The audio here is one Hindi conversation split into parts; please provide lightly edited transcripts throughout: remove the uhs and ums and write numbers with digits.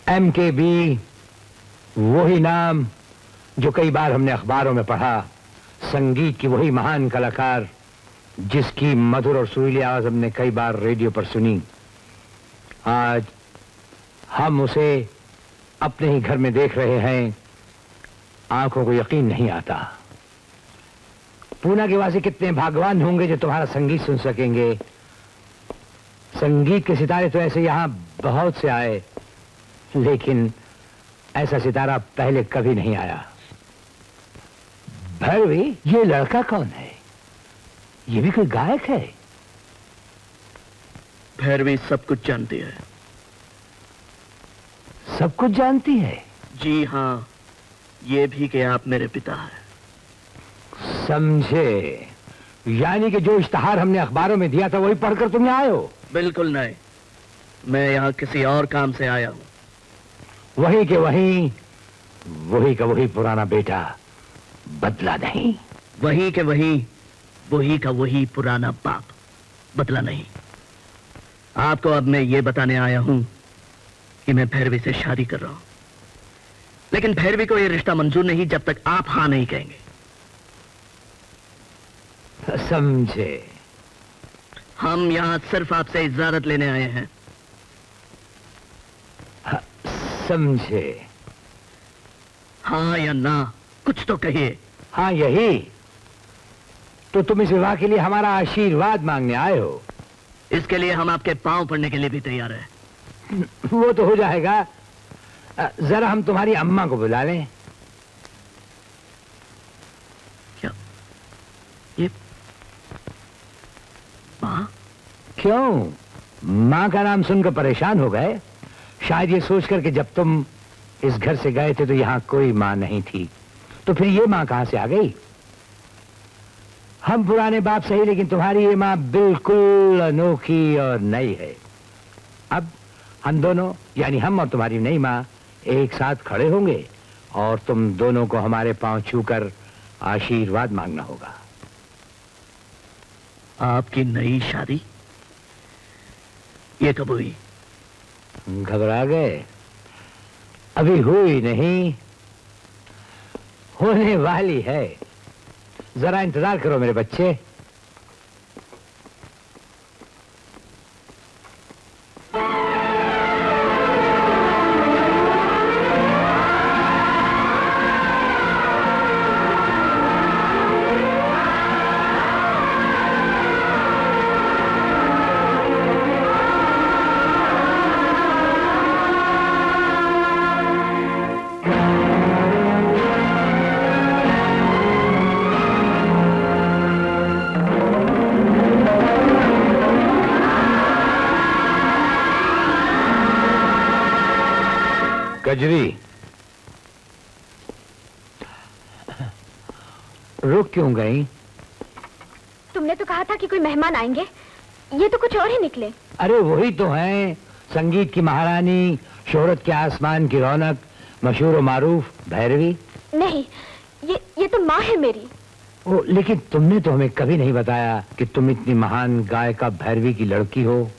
MKB, वही नाम जो कई बार हमने अखबारों में पढ़ा, संगीत की वही महान कलाकार जिसकी मधुर और सुरीली आवाज हमने कई बार रेडियो पर सुनी। आज हम उसे अपने ही घर में देख रहे हैं, आंखों को यकीन नहीं आता। पूना के वासी कितने भाग्यवान होंगे जो तुम्हारा संगीत सुन सकेंगे। संगीत के सितारे तो ऐसे यहां बहुत से आए, लेकिन ऐसा सितारा पहले कभी नहीं आया। भैरवी, ये लड़का कौन है? ये भी कोई गायक है? भैरवी सब कुछ जानती है। सब कुछ जानती है? जी हाँ, ये भी कि आप मेरे पिता हैं। समझे, यानी कि जो इश्तिहार हमने अखबारों में दिया था वही पढ़कर तुम यहाँ आए हो? बिल्कुल नहीं, मैं यहाँ किसी और काम से आया हूँ। वही के वही, वही का वही पुराना बेटा, बदला नहीं। वही के वही का वही पुराना बाप, बदला नहीं। आपको अब मैं ये बताने आया हूं कि मैं भैरवी से शादी कर रहा हूं, लेकिन भैरवी को यह रिश्ता मंजूर नहीं जब तक आप हां नहीं कहेंगे। समझे। हम यहां सिर्फ आपसे इजाजत लेने आए हैं। समझे। हाँ या ना, कुछ तो कहिए। हाँ, यही तो तुम इस विवाह के लिए हमारा आशीर्वाद मांगने आए हो। इसके लिए हम आपके पांव पड़ने के लिए भी तैयार हैं। वो तो हो जाएगा। जरा हम तुम्हारी अम्मा को बुला लें। क्या? ये माँ? क्यों? माँ का नाम सुनकर परेशान हो गए? शायद ये सोचकर कि जब तुम इस घर से गए थे तो यहाँ कोई माँ नहीं थी, तो फिर ये माँ कहां से आ गई? हम पुराने बाप सही, लेकिन तुम्हारी ये माँ बिल्कुल अनोखी और नई है। अब हम दोनों, यानी हम और तुम्हारी नई माँ, एक साथ खड़े होंगे और तुम दोनों को हमारे पांव छूकर आशीर्वाद मांगना होगा। आपकी नई शादी ये कब हुई? घबरा गए? अभी हुई नहीं, होने वाली है। जरा इंतजार करो मेरे बच्चे। कजरी, रुक क्यों गई? तुमने तो कहा था कि कोई मेहमान आएंगे, ये तो कुछ और ही निकले। अरे वही तो है, संगीत की महारानी, शोहरत के आसमान की रौनक, मशहूर और मारूफ भैरवी। नहीं, ये तो माँ है मेरी। ओ, लेकिन तुमने तो हमें कभी नहीं बताया कि तुम इतनी महान गायिका भैरवी की लड़की हो।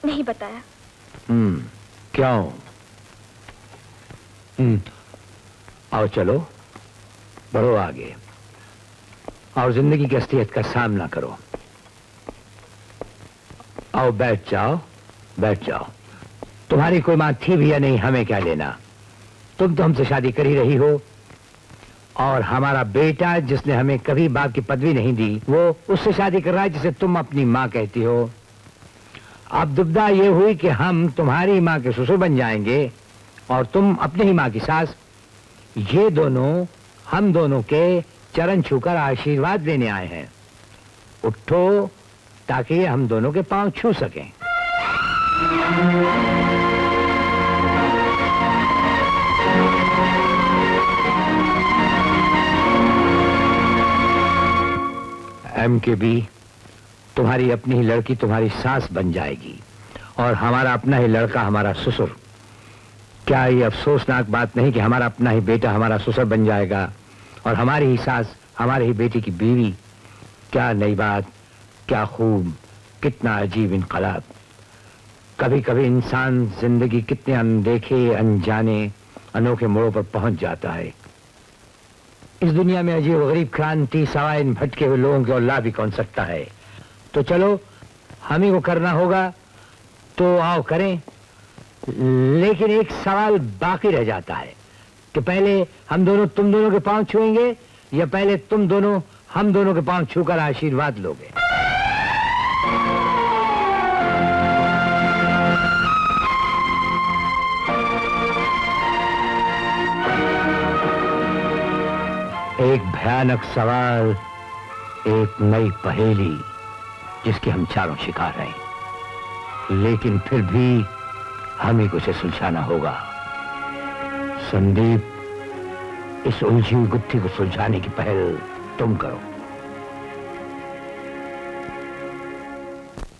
नहीं बताया। क्यों? आओ चलो, बढ़ो आगे और जिंदगी की असलियत का सामना करो। आओ बैठ जाओ, बैठ जाओ। तुम्हारी कोई मां थी भी या नहीं, हमें क्या लेना? तुम तो हमसे शादी कर ही रही हो, और हमारा बेटा जिसने हमें कभी बाप की पदवी नहीं दी, वो उससे शादी कर रहा है जिसे तुम अपनी मां कहती हो। अब दुविधा ये हुई कि हम तुम्हारी माँ के ससुर बन जाएंगे और तुम अपनी ही माँ की सास। ये दोनों हम दोनों के चरण छूकर आशीर्वाद लेने आए हैं। उठो ताकि हम दोनों के पांव छू सकें। MKB, तुम्हारी अपनी ही लड़की तुम्हारी सास बन जाएगी और हमारा अपना ही लड़का हमारा ससुर। क्या ये अफसोसनाक बात नहीं कि हमारा अपना ही बेटा हमारा ससुर बन जाएगा और हमारी ही सास हमारे ही बेटी की बीवी? क्या नई बात, क्या खूब, कितना अजीब इनकलाब। कभी कभी इंसान जिंदगी कितने अनदेखे अनजाने अनोखे मोड़ों पर पहुंच जाता है। इस दुनिया में अजीब गरीब क्रांति सवाए इन भटके हुए लोगों की और ला भी कौन सकता है। तो चलो हम ही को करना होगा, तो आओ करें। लेकिन एक सवाल बाकी रह जाता है कि पहले हम दोनों तुम दोनों के पांव छुएंगे या पहले तुम दोनों हम दोनों के पांव छूकर आशीर्वाद लोगे। एक भयानक सवाल, एक नई पहेली जिसके हम चारों शिकार हैं, लेकिन फिर भी हम ही को इसे सुलझाना होगा। संदीप, इस उलझी हुई गुत्थी को सुलझाने की पहल तुम करो।